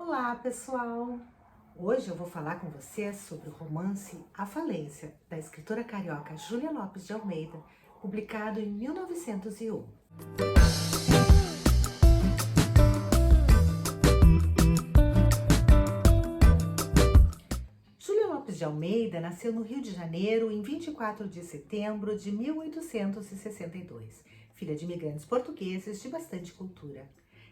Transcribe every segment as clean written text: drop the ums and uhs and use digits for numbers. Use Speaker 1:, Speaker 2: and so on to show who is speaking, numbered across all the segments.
Speaker 1: Olá, pessoal! Hoje eu vou falar com você sobre o romance A Falência, da escritora carioca Júlia Lopes de Almeida, publicado em 1901. Júlia Lopes de Almeida nasceu no Rio de Janeiro em 24 de setembro de 1862, filha de imigrantes portugueses de bastante cultura.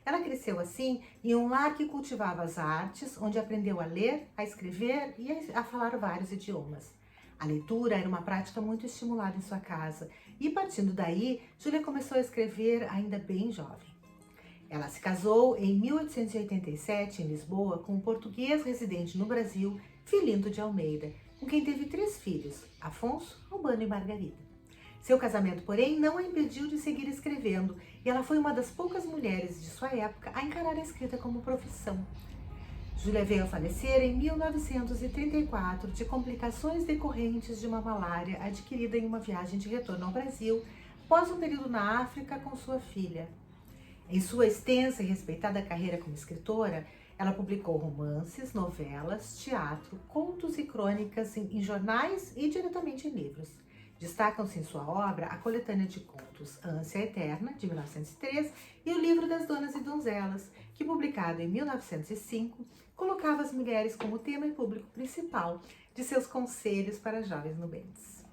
Speaker 1: Ela cresceu assim em um lar que cultivava as artes, onde aprendeu a ler, a escrever e a falar vários idiomas. A leitura era uma prática muito estimulada em sua casa e, partindo daí, Júlia começou a escrever ainda bem jovem. Ela se casou em 1887 em Lisboa com um português residente no Brasil, Filindo de Almeida, com quem teve 3 filhos, Afonso, Albano e Margarida. Seu casamento, porém, não a impediu de seguir escrevendo, e ela foi uma das poucas mulheres de sua época a encarar a escrita como profissão. Júlia veio a falecer em 1934 de complicações decorrentes de uma malária adquirida em uma viagem de retorno ao Brasil, após um período na África com sua filha. Em sua extensa e respeitada carreira como escritora, ela publicou romances, novelas, teatro, contos e crônicas em jornais e diretamente em livros. Destacam-se em sua obra a coletânea de contos Ânsia Eterna, de 1903, e o Livro das Donas e Donzelas, que, publicado em 1905, colocava as mulheres como tema e público principal de seus conselhos para jovens nubentes.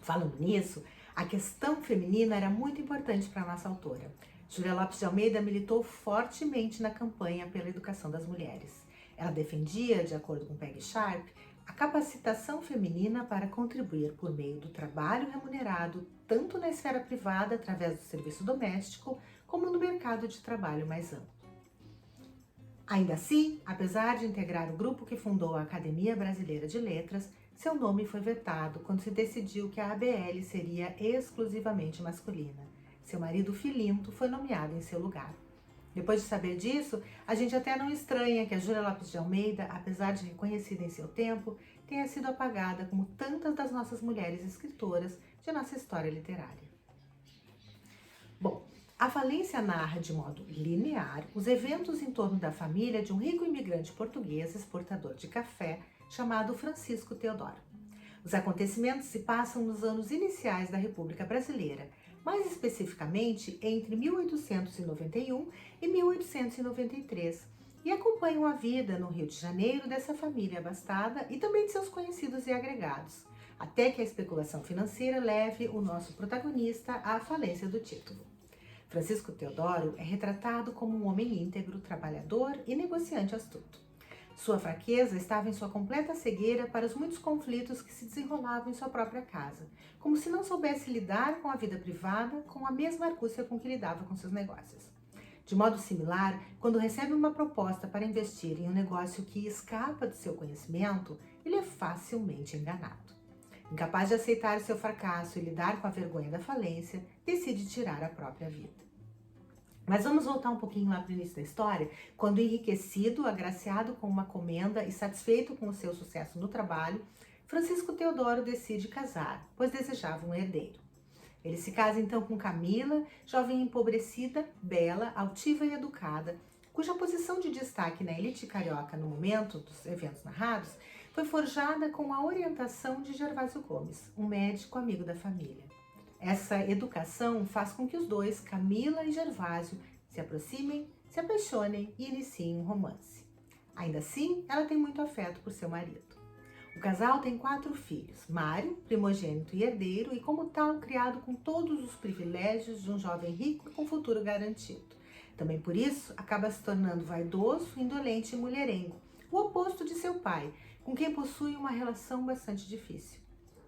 Speaker 1: Falando nisso, a questão feminina era muito importante para a nossa autora. Júlia Lopes de Almeida militou fortemente na campanha pela educação das mulheres. Ela defendia, de acordo com Peggy Sharp, a capacitação feminina para contribuir por meio do trabalho remunerado, tanto na esfera privada, através do serviço doméstico, como no mercado de trabalho mais amplo. Ainda assim, apesar de integrar o grupo que fundou a Academia Brasileira de Letras, seu nome foi vetado quando se decidiu que a ABL seria exclusivamente masculina. Seu marido Filinto foi nomeado em seu lugar. Depois de saber disso, a gente até não estranha que a Júlia Lopes de Almeida, apesar de reconhecida em seu tempo, tenha sido apagada como tantas das nossas mulheres escritoras de nossa história literária. Bom, A Falência narra de modo linear os eventos em torno da família de um rico imigrante português exportador de café chamado Francisco Teodoro. Os acontecimentos se passam nos anos iniciais da República Brasileira, mais especificamente entre 1891 e 1893, e acompanham a vida no Rio de Janeiro dessa família abastada e também de seus conhecidos e agregados, até que a especulação financeira leve o nosso protagonista à falência do título. Francisco Teodoro é retratado como um homem íntegro, trabalhador e negociante astuto. Sua fraqueza estava em sua completa cegueira para os muitos conflitos que se desenrolavam em sua própria casa, como se não soubesse lidar com a vida privada com a mesma argúcia com que lidava com seus negócios. De modo similar, quando recebe uma proposta para investir em um negócio que escapa do seu conhecimento, ele é facilmente enganado. Incapaz de aceitar seu fracasso e lidar com a vergonha da falência, decide tirar a própria vida. Mas vamos voltar um pouquinho lá para o início da história, quando enriquecido, agraciado com uma comenda e satisfeito com o seu sucesso no trabalho, Francisco Teodoro decide casar, pois desejava um herdeiro. Ele se casa então com Camila, jovem empobrecida, bela, altiva e educada, cuja posição de destaque na elite carioca no momento dos eventos narrados foi forjada com a orientação de Gervásio Gomes, um médico amigo da família. Essa educação faz com que os dois, Camila e Gervásio, se aproximem, se apaixonem e iniciem um romance. Ainda assim, ela tem muito afeto por seu marido. O casal tem 4 filhos, Mário, primogênito e herdeiro, e como tal, criado com todos os privilégios de um jovem rico com futuro garantido. Também por isso, acaba se tornando vaidoso, indolente e mulherengo, o oposto de seu pai, com quem possui uma relação bastante difícil.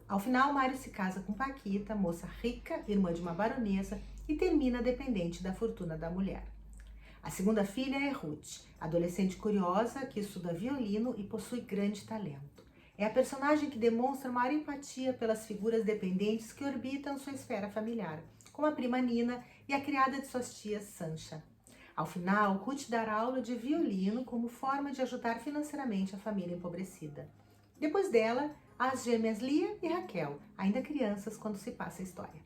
Speaker 1: Ao final, Mário se casa com Paquita, moça rica, irmã de uma baronesa, e termina dependente da fortuna da mulher. A segunda filha é Ruth, adolescente curiosa que estuda violino e possui grande talento. É a personagem que demonstra maior empatia pelas figuras dependentes que orbitam sua esfera familiar, como a prima Nina e a criada de suas tias Sancha. Ao final, Ruth dará aula de violino como forma de ajudar financeiramente a família empobrecida. Depois dela, as gêmeas Lia e Raquel, ainda crianças quando se passa a história.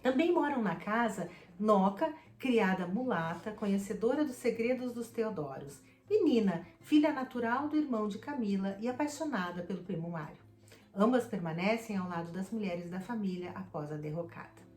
Speaker 1: Também moram na casa Noca, criada mulata, conhecedora dos segredos dos Teodoros, e Nina, filha natural do irmão de Camila e apaixonada pelo primo Mário. Ambas permanecem ao lado das mulheres da família após a derrocada.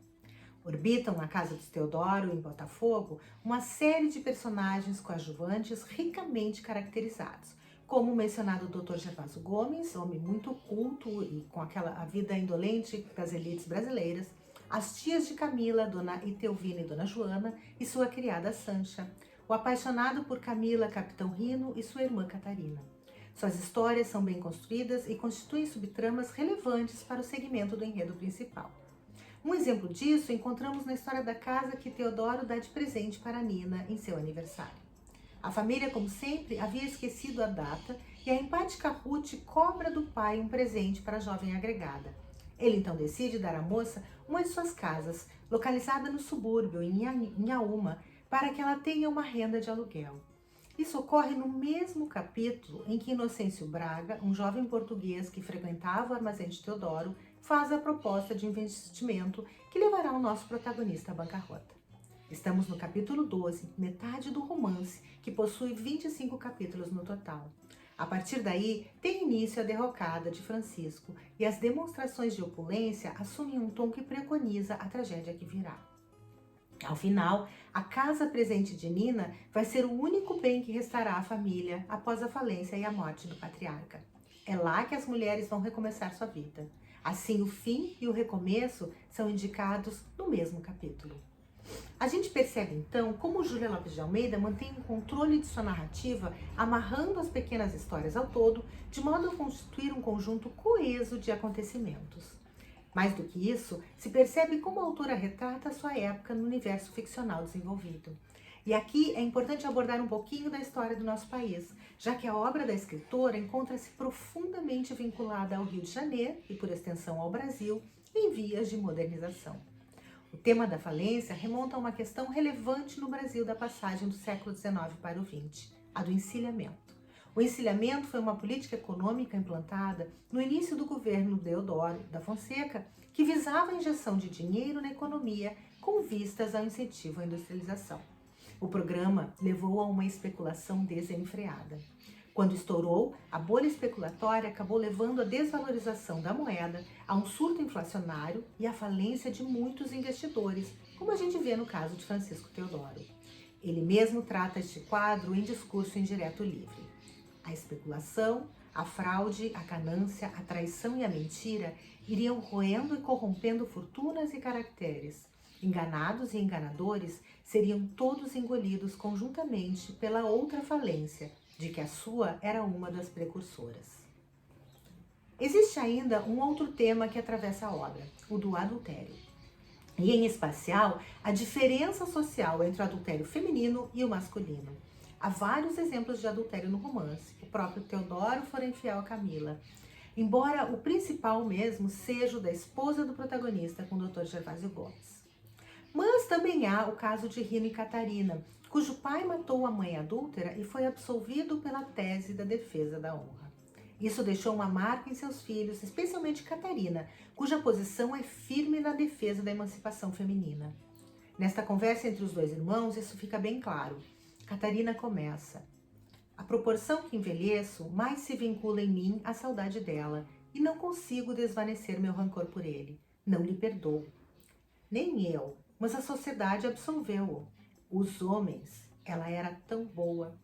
Speaker 1: Orbitam na casa dos Teodoro, em Botafogo, uma série de personagens coadjuvantes ricamente caracterizados, como o mencionado Dr. Gervásio Gomes, homem muito culto e com a vida indolente das elites brasileiras, as tias de Camila, Dona Itelvina e Dona Joana, e sua criada Sancha, o apaixonado por Camila, Capitão Rino, e sua irmã Catarina. Suas histórias são bem construídas e constituem subtramas relevantes para o segmento do enredo principal. Um exemplo disso encontramos na história da casa que Teodoro dá de presente para Nina em seu aniversário. A família, como sempre, havia esquecido a data e a empática Ruth cobra do pai um presente para a jovem agregada. Ele então decide dar à moça uma de suas casas, localizada no subúrbio, em Inhaúma, para que ela tenha uma renda de aluguel. Isso ocorre no mesmo capítulo em que Inocêncio Braga, um jovem português que frequentava o armazém de Teodoro, faz a proposta de investimento que levará o nosso protagonista à bancarrota. Estamos no capítulo 12, metade do romance, que possui 25 capítulos no total. A partir daí, tem início a derrocada de Francisco e as demonstrações de opulência assumem um tom que preconiza a tragédia que virá. Ao final, a casa presente de Nina vai ser o único bem que restará à família após a falência e a morte do patriarca. É lá que as mulheres vão recomeçar sua vida. Assim, o fim e o recomeço são indicados no mesmo capítulo. A gente percebe então como Júlia Lopes de Almeida mantém o controle de sua narrativa, amarrando as pequenas histórias ao todo, de modo a constituir um conjunto coeso de acontecimentos. Mais do que isso, se percebe como a autora retrata a sua época no universo ficcional desenvolvido. E aqui é importante abordar um pouquinho da história do nosso país, já que a obra da escritora encontra-se profundamente vinculada ao Rio de Janeiro e, por extensão, ao Brasil, em vias de modernização. O tema da falência remonta a uma questão relevante no Brasil da passagem do século XIX para o XX, a do encilhamento. O encilhamento foi uma política econômica implantada no início do governo Deodoro da Fonseca, que visava a injeção de dinheiro na economia com vistas ao incentivo à industrialização. O programa levou a uma especulação desenfreada. Quando estourou, a bolha especulatória acabou levando à desvalorização da moeda, a um surto inflacionário e à falência de muitos investidores, como a gente vê no caso de Francisco Teodoro. Ele mesmo trata este quadro em Discurso Indireto Livre. A especulação, a fraude, a ganância, a traição e a mentira iriam roendo e corrompendo fortunas e caracteres. Enganados e enganadores seriam todos engolidos conjuntamente pela outra falência, de que a sua era uma das precursoras. Existe ainda um outro tema que atravessa a obra, o do adultério. E, em especial, a diferença social entre o adultério feminino e o masculino. Há vários exemplos de adultério no romance. O próprio Teodoro fora infiel a Camila, embora o principal mesmo seja o da esposa do protagonista com o Dr. Gervásio Gomes. Mas também há o caso de Rino e Catarina, cujo pai matou a mãe adúltera e foi absolvido pela tese da defesa da honra. Isso deixou uma marca em seus filhos, especialmente Catarina, cuja posição é firme na defesa da emancipação feminina. Nesta conversa entre os dois irmãos, isso fica bem claro. Catarina começa: "À proporção que envelheço, mais se vincula em mim a saudade dela, e não consigo desvanecer meu rancor por ele. Não lhe perdoo. Nem eu, mas a sociedade absolveu-o. Os homens, ela era tão boa."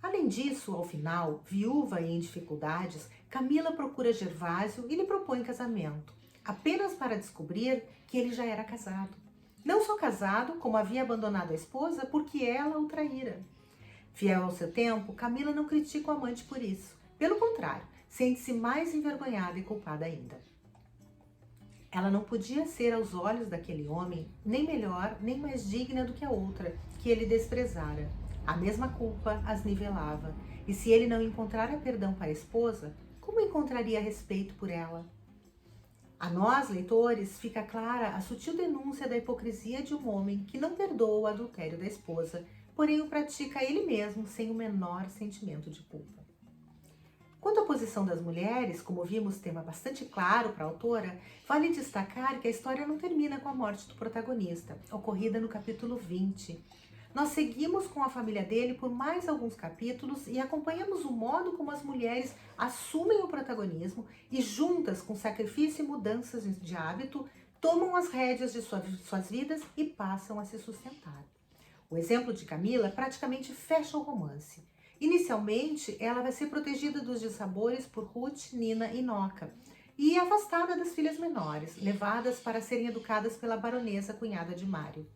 Speaker 1: Além disso, ao final, viúva e em dificuldades, Camila procura Gervásio e lhe propõe casamento, apenas para descobrir que ele já era casado. Não só casado, como havia abandonado a esposa porque ela o traíra. Fiel ao seu tempo, Camila não critica o amante por isso. Pelo contrário, sente-se mais envergonhada e culpada ainda. Ela não podia ser, aos olhos daquele homem, nem melhor, nem mais digna do que a outra, que ele desprezara. A mesma culpa as nivelava, e se ele não encontrara perdão para a esposa, como encontraria respeito por ela? A nós, leitores, fica clara a sutil denúncia da hipocrisia de um homem que não perdoa o adultério da esposa, porém o pratica ele mesmo sem o menor sentimento de culpa. Quanto à posição das mulheres, como vimos, tema bastante claro para a autora, vale destacar que a história não termina com a morte do protagonista, ocorrida no capítulo 20. nós seguimos com a família dele por mais alguns capítulos e acompanhamos o modo como as mulheres assumem o protagonismo e juntas, com sacrifício e mudanças de hábito, tomam as rédeas de suas vidas e passam a se sustentar. O exemplo de Camila praticamente fecha o romance. Inicialmente, ela vai ser protegida dos dissabores por Ruth, Nina e Noca, e afastada das filhas menores, levadas para serem educadas pela baronesa cunhada de Mário.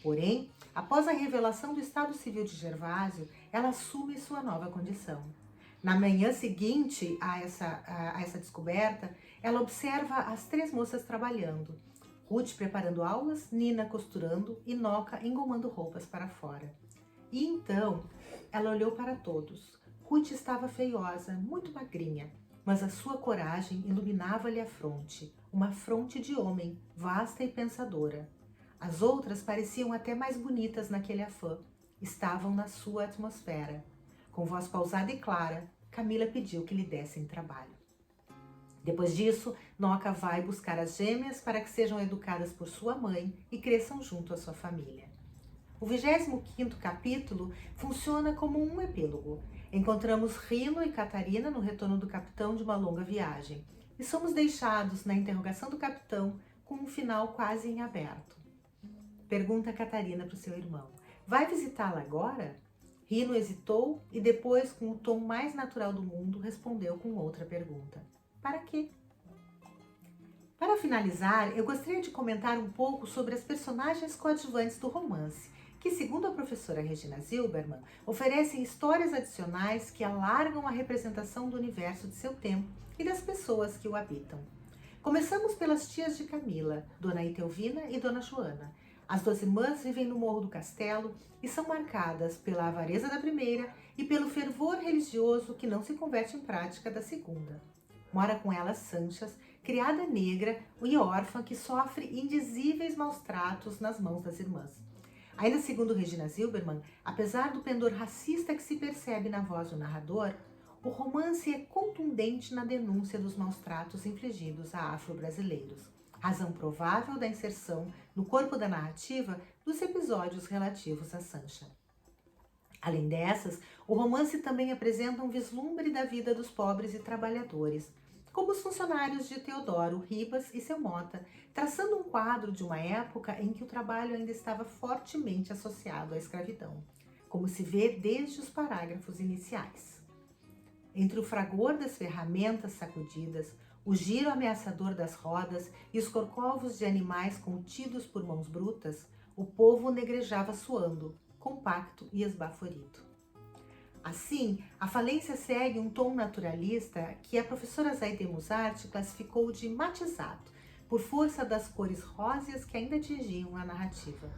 Speaker 1: Porém, após a revelação do estado civil de Gervásio, ela assume sua nova condição. Na manhã seguinte a essa descoberta, ela observa as 3 moças trabalhando. Ruth preparando aulas, Nina costurando e Noca engomando roupas para fora. E então, ela olhou para todos. Ruth estava feiosa, muito magrinha, mas a sua coragem iluminava-lhe a fronte, uma fronte de homem, vasta e pensadora. As outras pareciam até mais bonitas naquele afã, estavam na sua atmosfera. Com voz pausada e clara, Camila pediu que lhe dessem trabalho. Depois disso, Noca vai buscar as gêmeas para que sejam educadas por sua mãe e cresçam junto à sua família. O 25º capítulo funciona como um epílogo. Encontramos Rino e Catarina no retorno do capitão de uma longa viagem e somos deixados na interrogação do capitão com um final quase em aberto. Pergunta Catarina para o seu irmão: vai visitá-la agora? Rino hesitou e depois, com o tom mais natural do mundo, respondeu com outra pergunta: para quê? Para finalizar, eu gostaria de comentar um pouco sobre as personagens coadjuvantes do romance, que, segundo a professora Regina Zilberman, oferecem histórias adicionais que alargam a representação do universo de seu tempo e das pessoas que o habitam. Começamos pelas tias de Camila, Dona Itelvina e Dona Joana. As 2 irmãs vivem no Morro do Castelo e são marcadas pela avareza da primeira e pelo fervor religioso que não se converte em prática da segunda. Mora com elas Sanchas, criada negra e órfã que sofre indizíveis maus tratos nas mãos das irmãs. Ainda segundo Regina Zilberman, apesar do pendor racista que se percebe na voz do narrador, o romance é contundente na denúncia dos maus tratos infligidos a afro-brasileiros, razão provável da inserção no corpo da narrativa dos episódios relativos a Sancha. Além dessas, o romance também apresenta um vislumbre da vida dos pobres e trabalhadores, como os funcionários de Teodoro, Ribas e seu Mota, traçando um quadro de uma época em que o trabalho ainda estava fortemente associado à escravidão, como se vê desde os parágrafos iniciais. Entre o fragor das ferramentas sacudidas, o giro ameaçador das rodas e os corcovos de animais contidos por mãos brutas, o povo negrejava suando, compacto e esbaforido. Assim, a falência segue um tom naturalista que a professora Zaide Musart classificou de matizado, por força das cores róseas que ainda tingiam a narrativa.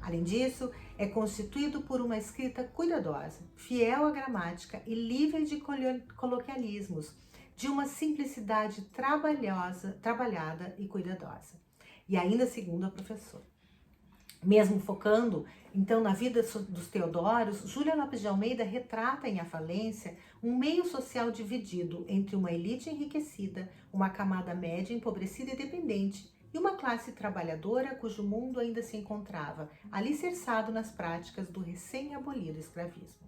Speaker 1: Além disso, é constituído por uma escrita cuidadosa, fiel à gramática e livre de coloquialismos, de uma simplicidade trabalhada e cuidadosa. E ainda segundo a professora. Mesmo focando, então, na vida dos Teodoros, Júlia Lopes de Almeida retrata em A Falência um meio social dividido entre uma elite enriquecida, uma camada média empobrecida e dependente, e uma classe trabalhadora cujo mundo ainda se encontrava alicerçado nas práticas do recém-abolido escravismo.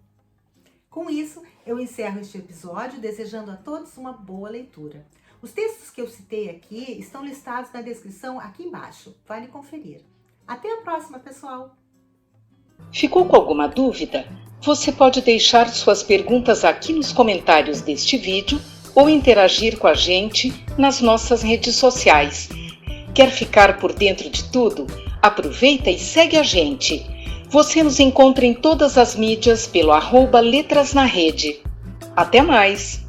Speaker 1: Com isso, eu encerro este episódio desejando a todos uma boa leitura. Os textos que eu citei aqui estão listados na descrição aqui embaixo. Vale conferir. Até a próxima, pessoal!
Speaker 2: Ficou com alguma dúvida? Você pode deixar suas perguntas aqui nos comentários deste vídeo ou interagir com a gente nas nossas redes sociais. Quer ficar por dentro de tudo? Aproveita e segue a gente! Você nos encontra em todas as mídias pelo @letrasnarede. Até mais!